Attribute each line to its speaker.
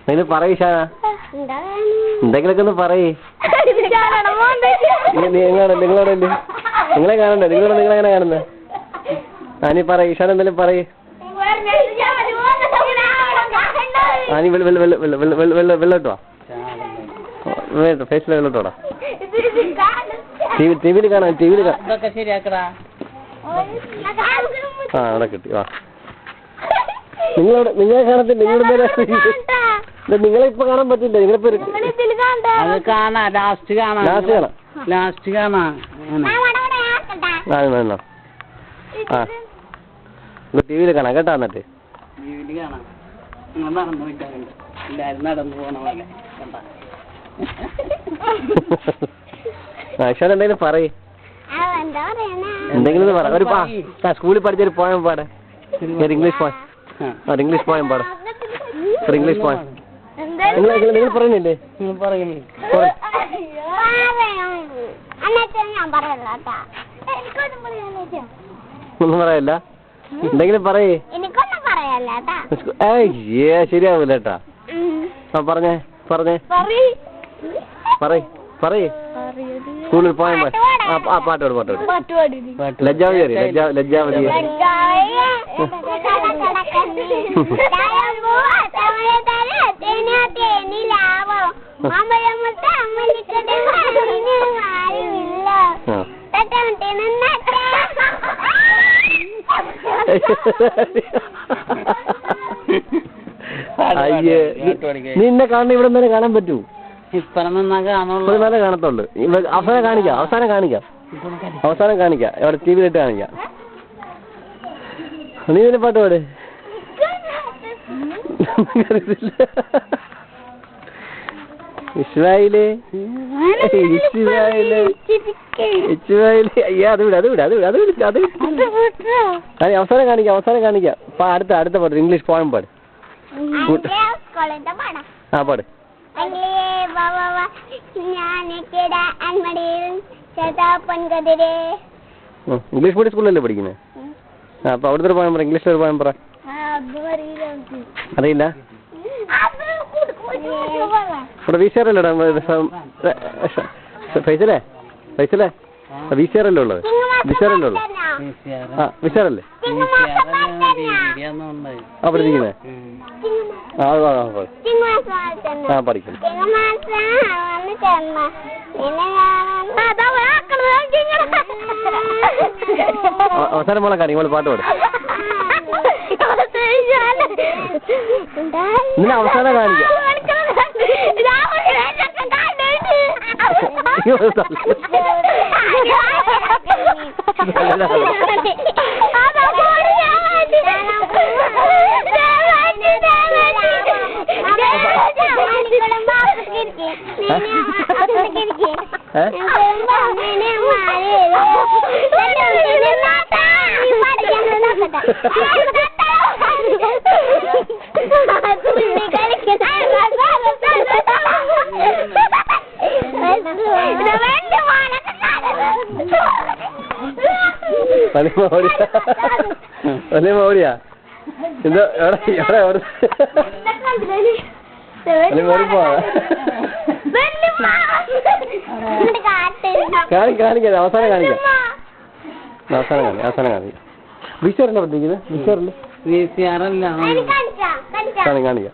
Speaker 1: നിങ്ങൾ പറയ് ഷാന, എന്തെങ്കിലൊക്കെ ഒന്ന് പറയ്. നിങ്ങളെ കാണണ്ടേ? നിങ്ങളെങ്ങനെ കാണുന്നത്? ആനി പറയ് ഷാന, എന്തെങ്കിലും പറയ്. ആനി വെള്ളോട്ടോ ഫേസിൽ വെള്ളോട്ടോടാ. ടിവിയിൽ കാണാം, ടിവിയിൽ കാണാം. ആ അവിടെ കിട്ടി. വാ, നിങ്ങളെ കാണത്തില്ല. നിങ്ങളെ ഇപ്പൊ കാണാൻ പറ്റില്ല. നിങ്ങളിപ്പോ
Speaker 2: കാണാം, ലാസ്റ്റ് കാണാം.
Speaker 1: ആ ടിവിയിൽ കാണാം കേട്ടാ. എന്നിട്ട്
Speaker 2: ടിവിയിൽ കാണാം. നടന്നു പോയിട്ടാറുണ്ട്, എല്ലാരും നടന്നു പോണ പോലെ.
Speaker 1: അക്ഷര എന്തെങ്കിലും പറയ്. എന്തെങ്കിലും പറ. ഒരു സ്കൂളിൽ പഠിച്ചൊരു പോയം പാടെ. English poem. ഇംഗ്ലീഷ് പോയം പാടെ. ഇംഗ്ലീഷ് പോയം നിങ്ങൾ പറയുന്നില്ലേ? ഒന്നും പറയല്ല. എന്തെങ്കിലും പറയേ. ശരിയാവൂല കേട്ടാ. പറഞ്ഞേ പറയേ. സ്കൂളിൽ പോയാൽ പാട്ടോട് ലജ്ജാവതി ലജ്ജാവതി. അയ്യേ, നിന്നെ കാണുന്ന ഇവിടെ തന്നെ കാണാൻ പറ്റൂ.
Speaker 2: ഇപ്പഴേ
Speaker 1: കാണത്തുള്ളു. അവസാനം കാണിക്കാം. അവിടെ ടി വിയിലിട്ട് കാണിക്കാം. നീ ഇതിന് പാട്ട് പാട്. ഇസ്രായേലേ അയ്യാ, അത് വിട. അവസാനം കാണിക്കാം. അടുത്ത പാട്ട് ഇംഗ്ലീഷ് പോയം പാട്. ആ പാട്. ഇംഗ്ലീഷ് മീഡിയം സ്കൂളിലല്ലേ പഠിക്കുന്നത്? അപ്പൊ അവിടുത്തെ പോയം പറ. ഇംഗ്ലീഷിലൊരു പോയം പറ. അറിയില്ല. ഇവിടെ വീശാറല്ലേടാ ഫൈസലേ വീശാറല്ലേ ഉള്ളത്? വിശാറല്ലേ ആ പഠിപ്പിക്കുന്നേ? ആ പഠിക്കുന്നു. അവസാനം മോളെ കാണിക്കും. മോള് പാട്ട് പാടും. ഇങ്ങനെ അവസാനം കാണിക്കാം. ഓടിയാ എന്തോ കാണിക്കാം. അവസാനം കാണിക്കാം. വിശാറല്ലേ പഠിപ്പിക്കുന്നത്? വിശാറല്ലേ കാണിക്കാം.